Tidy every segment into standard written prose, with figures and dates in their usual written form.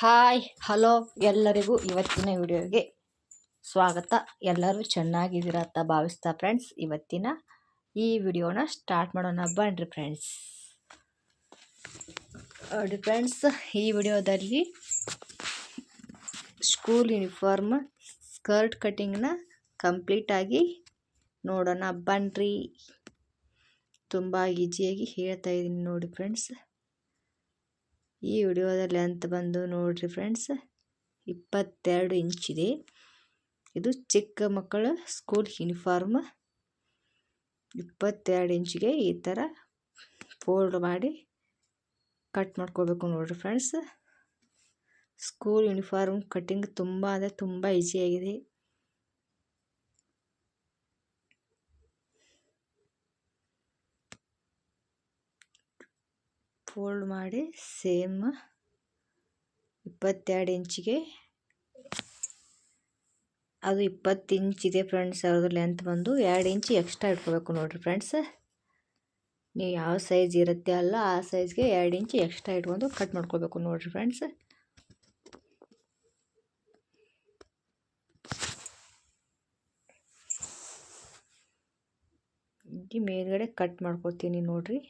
Hi hello ಎಲ್ಲರಿಗೂ ಇವತ್ತಿನ ವಿಡಿಯೋಗೆ ಸ್ವಾಗತ. ಎಲ್ಲರೂ ಚೆನ್ನಾಗಿದ್ದೀರಾ ಅಂತ ಭಾವಿಸ್ತಾ ಫ್ರೆಂಡ್ಸ್, ಇವತ್ತಿನ ಈ ವಿಡಿಯೋನ ಸ್ಟಾರ್ಟ್ ಮಾಡೋಣ ಬನ್ರಿ ಫ್ರೆಂಡ್ಸ್. ನೋಡಿ ಫ್ರೆಂಡ್ಸ್, ಈ ವಿಡಿಯೋದಲ್ಲಿ ಸ್ಕೂಲ್ ಯೂನಿಫಾರ್ಮ್ ಸ್ಕರ್ಟ್ ಕಟಿಂಗ್ನ ಕಂಪ್ಲೀಟಾಗಿ ನೋಡೋಣ ಬನ್ರಿ. ತುಂಬ ಈಸಿಯಾಗಿ ಹೇಳ್ತಾ ಇದ್ದೀನಿ ನೋಡಿ ಫ್ರೆಂಡ್ಸ್. ಈ ವಿಡಿಯೋದಲ್ಲಿ ಅಂತ ಬಂದು ನೋಡ್ರಿ ಫ್ರೆಂಡ್ಸ್, 22 ಇಂಚಿದೆ. ಇದು ಚಿಕ್ಕ ಮಕ್ಕಳ ಸ್ಕೂಲ್ ಯೂನಿಫಾರ್ಮ್. 22 ಇಂಚಿಗೆ ಈ ಥರ ಫೋಲ್ಡ್ ಮಾಡಿ ಕಟ್ ಮಾಡ್ಕೋಬೇಕು ನೋಡ್ರಿ ಫ್ರೆಂಡ್ಸ್. ಸ್ಕೂಲ್ ಯೂನಿಫಾರ್ಮ್ ಕಟ್ಟಿಂಗ್ ತುಂಬ ಅಂದರೆ ತುಂಬ ಈಸಿಯಾಗಿದೆ. ಫೋಲ್ಡ್ ಮಾಡಿ ಸೇಮ್ 22 ಇಂಚಿಗೆ, ಅದು 20 ಇಂಚಿದೆ ಫ್ರೆಂಡ್ಸ್. ಅದ್ರ ಲೆಂತ್ ಬಂದು 2 ಇಂಚ್ ಎಕ್ಸ್ಟ್ರಾ ಇಟ್ಕೋಬೇಕು ನೋಡ್ರಿ ಫ್ರೆಂಡ್ಸ್. ನೀವು ಯಾವ ಸೈಜ್ ಇರುತ್ತೆ ಅಲ್ಲ ಆ ಸೈಜ್ಗೆ 2 ಇಂಚ್ ಎಕ್ಸ್ಟ್ರಾ ಇಟ್ಕೊಂಡು ಕಟ್ ಮಾಡ್ಕೋಬೇಕು ನೋಡ್ರಿ ಫ್ರೆಂಡ್ಸ್. ಈ ಮೇಲ್ಗಡೆ ಕಟ್ ಮಾಡ್ಕೊತೀನಿ ನೋಡ್ರಿ.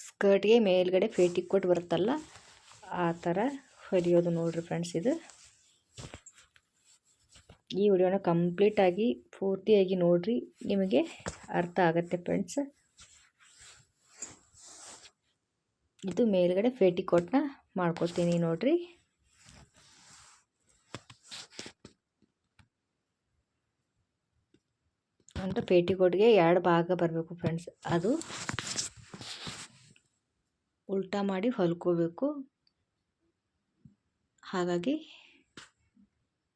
ಸ್ಕರ್ಟ್ಗೆ ಮೇಲ್ಗಡೆ ಪೇಟಿಕೋಟ್ ಬರುತ್ತಲ್ಲ ಆ ಥರ ಹೊಲಿಯೋದು ನೋಡ್ರಿ ಫ್ರೆಂಡ್ಸ್. ಇದು ಈ ವಿಡಿಯೋನ ಕಂಪ್ಲೀಟಾಗಿ ಪೂರ್ತಿಯಾಗಿ ನೋಡ್ರಿ, ನಿಮಗೆ ಅರ್ಥ ಆಗುತ್ತೆ ಫ್ರೆಂಡ್ಸ್. ಇದು ಮೇಲ್ಗಡೆ ಪೇಟಿಕೋಟ್ನ ಮಾಡ್ಕೊತೀನಿ ನೋಡ್ರಿ. ಅಂದರೆ ಪೇಟಿಕೋಟ್ಗೆ 2 ಭಾಗ ಬರಬೇಕು ಫ್ರೆಂಡ್ಸ್. ಅದು ಉಲ್ಟಾ ಮಾಡಿ ಹೊಲ್ಕೋಬೇಕು. ಹಾಗಾಗಿ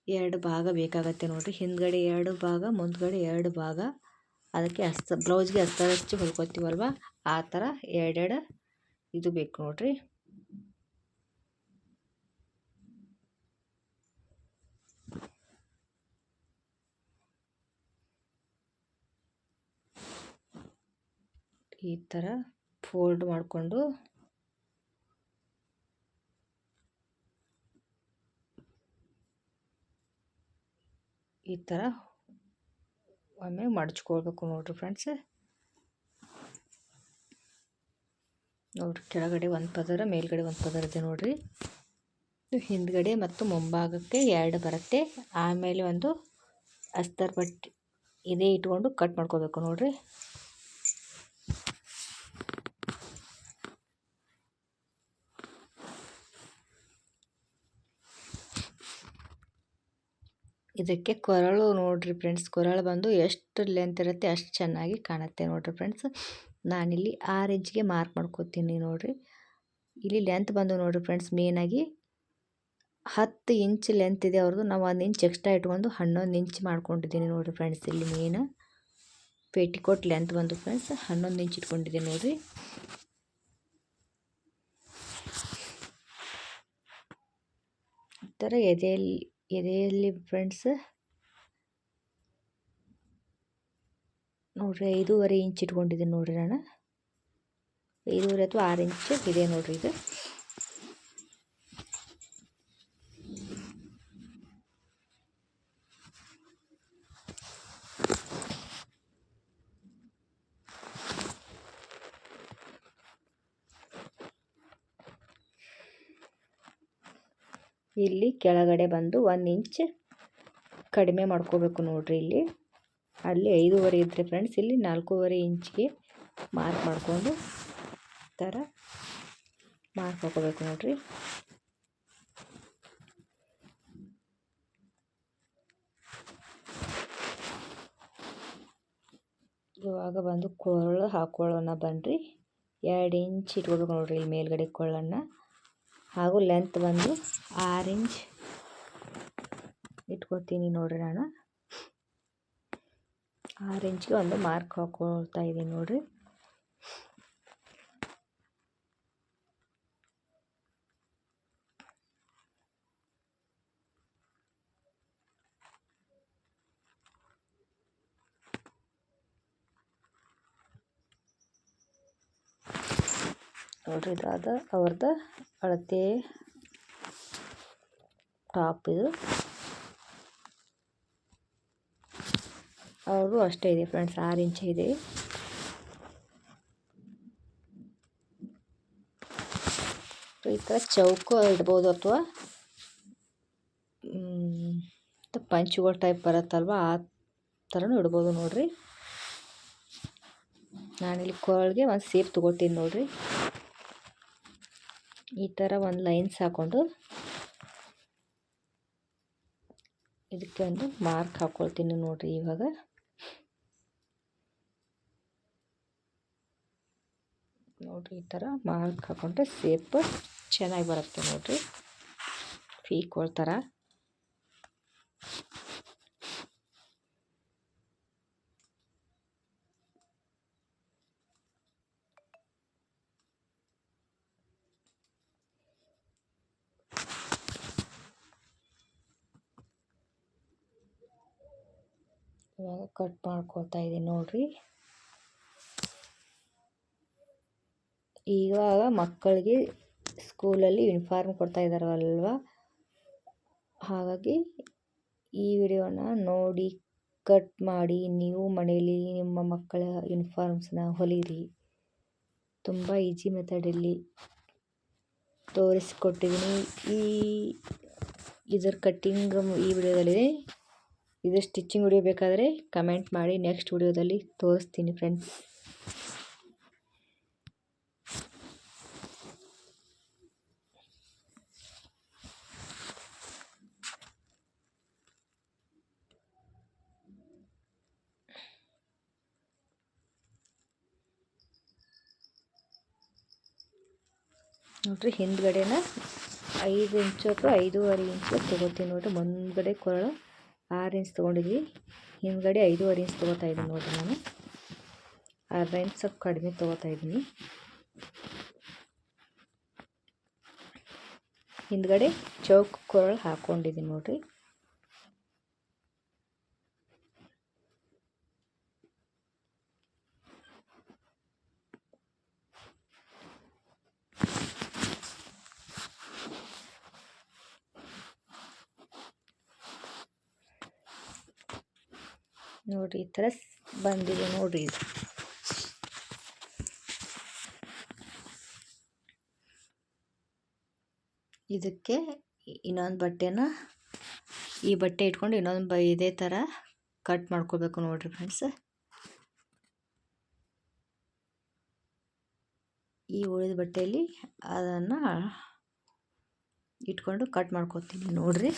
2 ಭಾಗ ಬೇಕಾಗತ್ತೆ ನೋಡ್ರಿ. ಹಿಂದ್ಗಡೆ 2 ಭಾಗ, ಮುಂದ್ಗಡೆ 2 ಭಾಗ. ಅದಕ್ಕೆ ಬ್ಲೌಸ್ಗೆ ಅಸ್ತರ ಹಚ್ಚಿ ಹೊಲ್ಕೋತೀವಲ್ವ ಆ ಥರ 2 ಇದು ಬೇಕು ನೋಡ್ರಿ. ಈ ಥರ ಫೋಲ್ಡ್ ಮಾಡಿಕೊಂಡು ಈ ಥರ ಒಮ್ಮೆ ಮಡಚ್ಕೊಳ್ಬೇಕು ನೋಡ್ರಿ ಫ್ರೆಂಡ್ಸ್. ನೋಡ್ರಿ, ಕೆಳಗಡೆ ಒಂದು ಪದರ, ಮೇಲ್ಗಡೆ ಒಂದು ಪದರ ಇದೆ ನೋಡ್ರಿ. ಹಿಂದ್ಗಡೆ ಮತ್ತು ಮುಂಭಾಗಕ್ಕೆ 2 ಬರುತ್ತೆ. ಆಮೇಲೆ ಒಂದು ಅಸ್ತರ್ ಪಟ್ಟಿ ಇದೇ ಇಟ್ಕೊಂಡು ಕಟ್ ಮಾಡ್ಕೋಬೇಕು ನೋಡ್ರಿ. ಇದಕ್ಕೆ ಕೊರಳು ನೋಡ್ರಿ ಫ್ರೆಂಡ್ಸ್. ಕೊರಳು ಬಂದು ಎಷ್ಟು ಲೆಂತ್ ಇರುತ್ತೆ ಅಷ್ಟು ಚೆನ್ನಾಗಿ ಕಾಣುತ್ತೆ ನೋಡ್ರಿ ಫ್ರೆಂಡ್ಸ್. ನಾನಿಲ್ಲಿ 6 ಇಂಚಿಗೆ ಮಾರ್ಕ್ ಮಾಡ್ಕೋತೀನಿ ನೋಡ್ರಿ. ಇಲ್ಲಿ ಲೆಂತ್ ಬಂದು ನೋಡ್ರಿ ಫ್ರೆಂಡ್ಸ್, ಮೇನಾಗಿ 10 ಇಂಚ್ ಲೆಂತ್ ಇದೆ ಅವ್ರದ್ದು. ನಾವು 1 ಇಂಚ್ ಎಕ್ಸ್ಟ್ರಾ ಇಟ್ಕೊಂಡು 11 ಇಂಚ್ ಮಾಡ್ಕೊಂಡಿದ್ದೀನಿ ನೋಡ್ರಿ ಫ್ರೆಂಡ್ಸ್. ಇಲ್ಲಿ ಮೇನ್ ಪೇಟಿಕೋಟ್ ಲೆಂತ್ ಬಂದು ಫ್ರೆಂಡ್ಸ್ 11 ಇಂಚ್ ಇಟ್ಕೊಂಡಿದ್ದೀನಿ ನೋಡ್ರಿ. ಈ ಥರ ಎದೆಯಲ್ಲಿ ಫ್ರೆಂಡ್ಸ್ ನೋಡ್ರಿ 5.5 ಇಂಚ್ ಇಟ್ಕೊಂಡಿದ್ದೀನಿ ನೋಡ್ರಿ. ನಾನು 5.5 ಅಥವಾ 6 ಇಂಚ್ ಇದೆ ನೋಡ್ರಿ. ಇದು ಇಲ್ಲಿ ಕೆಳಗಡೆ ಬಂದು 1 ಇಂಚ್ ಕಡಿಮೆ ಮಾಡ್ಕೋಬೇಕು ನೋಡ್ರಿ. ಇಲ್ಲಿ ಅಲ್ಲಿ 5.5 ಇದ್ರೆ ಫ್ರೆಂಡ್ಸ್, ಇಲ್ಲಿ 4.5 ಇಂಚ್ಗೆ ಮಾರ್ಕ್ ಮಾಡಿಕೊಂಡು ಈ ಥರ ಮಾರ್ಕ್ ಹಾಕೋಬೇಕು ನೋಡ್ರಿ. ಇವಾಗ ಬಂದು ಕೊರಳು ಹಾಕೊಳ್ಳೋಣ ಬನ್ರಿ. 2 ಇಂಚ್ ಇಟ್ಕೋಬೇಕು ನೋಡ್ರಿ ಇಲ್ಲಿ ಮೇಲ್ಗಡೆ ಕೊಳ್ಳನ್ನು. ಹಾಗೂ ಲೆಂತ್ ಬಂದು 6 ಇಂಚ್ ಇಟ್ಕೊತೀನಿ ನೋಡ್ರಿ. ನಾನು 6 ಇಂಚ್ಗೆ ಒಂದು ಮಾರ್ಕ್ ಹಾಕೊಳ್ತಾ ಇದ್ದೀನಿ ನೋಡ್ರಿ. ನೋಡ್ರಿ ಇದು ಅವ್ರದ್ದು ಅಳತೆ ಟಾಪ್ ಇದು. ಅವರು ಅಷ್ಟೇ ಇದೆ ಫ್ರೆಂಡ್ಸ್, 6 ಇಂಚ್ ಇದೆ. ಈ ಥರ ಚೌಕ ಇಡ್ಬೋದು ಅಥವಾ ಪಂಚುಗಳ ಟೈಪ್ ಬರುತ್ತಲ್ವ ಆ ಥರನೂ ಇಡ್ಬೋದು ನೋಡ್ರಿ. ನಾನಿಲ್ಲಿ ಕೊರಳಿಗೆ ಒಂದು ಸೇಪ್ ತೊಗೊಳ್ತೀನಿ ನೋಡ್ರಿ. ಈ ಥರ ಒಂದು ಲೈನ್ಸ್ ಹಾಕ್ಕೊಂಡು ಇದಕ್ಕೆ ಒಂದು ಮಾರ್ಕ್ ಹಾಕ್ಕೊಳ್ತೀನಿ ನೋಡ್ರಿ. ಇವಾಗ ನೋಡ್ರಿ ಈ ಥರ ಮಾರ್ಕ್ ಹಾಕ್ಕೊಂಡ್ರೆ ಸೇಪ್ ಚೆನ್ನಾಗಿ ಬರುತ್ತೆ ನೋಡ್ರಿ, ಫೀಕೋಲ್ ಥರ. ಇವಾಗ ಕಟ್ ಮಾಡ್ಕೊಳ್ತಾ ಇದ್ದೀನಿ ನೋಡ್ರಿ. ಇವಾಗ ಮಕ್ಕಳಿಗೆ ಸ್ಕೂಲಲ್ಲಿ ಯೂನಿಫಾರ್ಮ್ ಕೊಡ್ತಾ ಇದ್ದಾರಲ್ವ, ಹಾಗಾಗಿ ಈ ವಿಡಿಯೋನ ನೋಡಿ ಕಟ್ ಮಾಡಿ ನೀವು ಮನೆಯಲ್ಲಿ ನಿಮ್ಮ ಮಕ್ಕಳ ಯೂನಿಫಾರ್ಮ್ಸ್ನ ಹೊಲಿರಿ. ತುಂಬ ಈಜಿ ಮೆಥಡಲ್ಲಿ ತೋರಿಸಿಕೊಟ್ಟಿದ್ದೀನಿ. ಇದರ ಕಟ್ಟಿಂಗ್ ಈ ವಿಡಿಯೋದಲ್ಲಿದೆ. ಇದು ಸ್ಟಿಚಿಂಗ್ ವಿಡಿಯೋ ಬೇಕಾದರೆ ಕಮೆಂಟ್ ಮಾಡಿ, ನೆಕ್ಸ್ಟ್ ವಿಡಿಯೋದಲ್ಲಿ ತೋರಿಸ್ತೀನಿ ಫ್ರೆಂಡ್ಸ್. ನೋಡ್ರಿ ಹಿಂದ್ಗಡೆನ 5 ಇಂಚು ಅಥವಾ 5.5 ಇಂಚು ತೊಗೋತೀನಿ ನೋಡ್ರಿ. ಮುಂದ್ಗಡೆ ಕೊರಳು 6 ಇಂಚ್ ತೊಗೊಂಡಿದ್ವಿ, ಹಿಂದ್ಗಡೆ 5.5 ಇಂಚ್ ತೊಗೋತಾ ಇದ್ದೀನಿ ನೋಡ್ರಿ. ನಾನು 1/2 ಇಂಚ್ ಸ್ವಲ್ಪ ಕಡಿಮೆ ತೊಗೋತಾ ಇದ್ದೀನಿ. ಹಿಂದ್ಗಡೆ ಚೌಕ್ ಕೊರಳು ಹಾಕ್ಕೊಂಡಿದ್ದೀನಿ ನೋಡ್ರಿ. ನೋಡ್ರಿ ಈ ಥರ ಬಂದಿದೆ ನೋಡ್ರಿ. ಇದು ಇದಕ್ಕೆ ಇನ್ನೊಂದು ಬಟ್ಟೆನ ಈ ಬಟ್ಟೆ ಇಟ್ಕೊಂಡು ಇನ್ನೊಂದು ಇದೇ ಥರ ಕಟ್ ಮಾಡ್ಕೋಬೇಕು ನೋಡ್ರಿ ಫ್ರೆಂಡ್ಸ್. ಈ ಉಳಿದ ಬಟ್ಟೆಯಲ್ಲಿ ಅದನ್ನು ಇಟ್ಕೊಂಡು ಕಟ್ ಮಾಡ್ಕೊತೀನಿ ನೋಡ್ರಿ.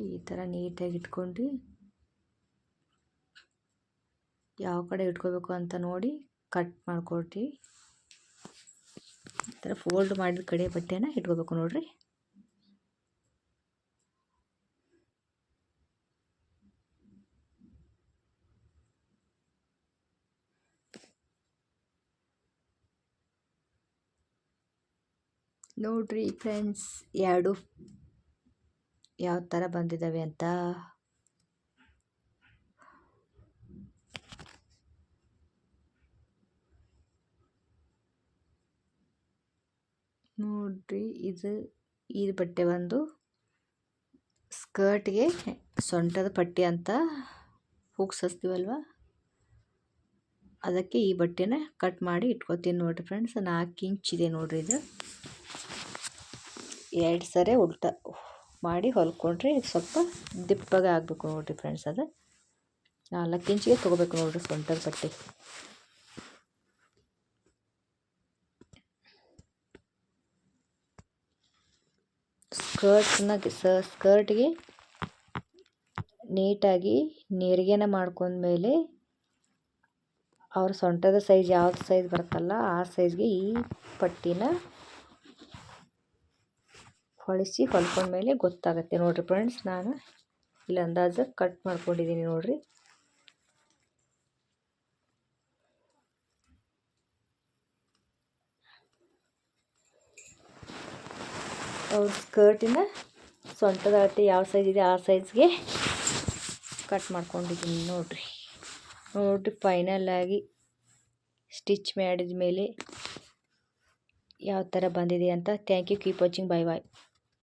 ಈ ಥರ ನೀಟಾಗಿ ಇಟ್ಕೊಂಡು ಯಾವ ಕಡೆ ಇಟ್ಕೋಬೇಕು ಅಂತ ನೋಡಿ ಕಟ್ ಮಾಡ್ಕೊಳ್ತೀವಿ. ಈ ಥರ ಫೋಲ್ಡ್ ಮಾಡಿದ ಕಡೆ ಬಟ್ಟೆನ ಇಟ್ಕೋಬೇಕು ನೋಡ್ರಿ. ನೋಡ್ರಿ ಫ್ರೆಂಡ್ಸ್, ಎರಡು ಯಾವ ಥರ ಬಂದಿದ್ದಾವೆ ಅಂತ. ನೋಡ್ರಿ ಈ ಬಟ್ಟೆ ಬಂದು ಸ್ಕರ್ಟ್ಗೆ ಸೊಂಟದ ಪಟ್ಟಿ ಅಂತ ಹುಕ್ಸ್ ಹಚ್ತೀವಲ್ವ, ಅದಕ್ಕೆ ಈ ಬಟ್ಟೆನ ಕಟ್ ಮಾಡಿ ಇಟ್ಕೊತೀನಿ ನೋಡ್ರಿ ಫ್ರೆಂಡ್ಸ್. 4 ಇಂಚ್ ಇದೆ ನೋಡ್ರಿ. ಇದು 2 ಸರಿ ಉಲ್ಟಾ ಮಾಡಿ ಹೊಲ್ಕೊಂಡ್ರೆ ಸ್ವಲ್ಪ ದಿಪ್ಪಗೆ ಆಗಬೇಕು ನೋಡ್ರಿ ಫ್ರೆಂಡ್ಸ್. ಅದು 4 ಇಂಚಿಗೆ ತೊಗೋಬೇಕು ನೋಡ್ರಿ ಸೊಂಟದ ಪಟ್ಟಿ. ಸ್ಕರ್ಟ್ಗೆ ನೀಟಾಗಿ ನೆರಿಗೆನ ಮಾಡ್ಕೊಂಡ್ಮೇಲೆ ಅವ್ರ ಸೊಂಟದ ಸೈಜ್ ಯಾವ್ದು ಸೈಜ್ ಬರುತ್ತಲ್ಲ ಆ ಸೈಜ್ಗೆ ಈ ಪಟ್ಟಿನ ಹೊಲ್ಕೊಂಡ್ಮೇಲೆ ಗೊತ್ತಾಗುತ್ತೆ ನೋಡ್ರಿ ಫ್ರೆಂಡ್ಸ್. ನಾನು ಇಲ್ಲಿ ಅಂದಾಜು ಕಟ್ ಮಾಡ್ಕೊಂಡಿದ್ದೀನಿ ನೋಡ್ರಿ. ಅವ್ರ ಸ್ಕರ್ಟಿನ ಸೊಂಟದ ಅಳತೆ ಯಾವ ಸೈಜ್ ಇದೆ ಆ ಸೈಜ್ಗೆ ಕಟ್ ಮಾಡ್ಕೊಂಡಿದ್ದೀನಿ ನೋಡಿರಿ ಫೈನಲ್ ಆಗಿ ಸ್ಟಿಚ್ ಮಾಡಿದ ಮೇಲೆ ಯಾವ ಥರ ಬಂದಿದೆ ಅಂತ. Thank you, keep watching, bye bye.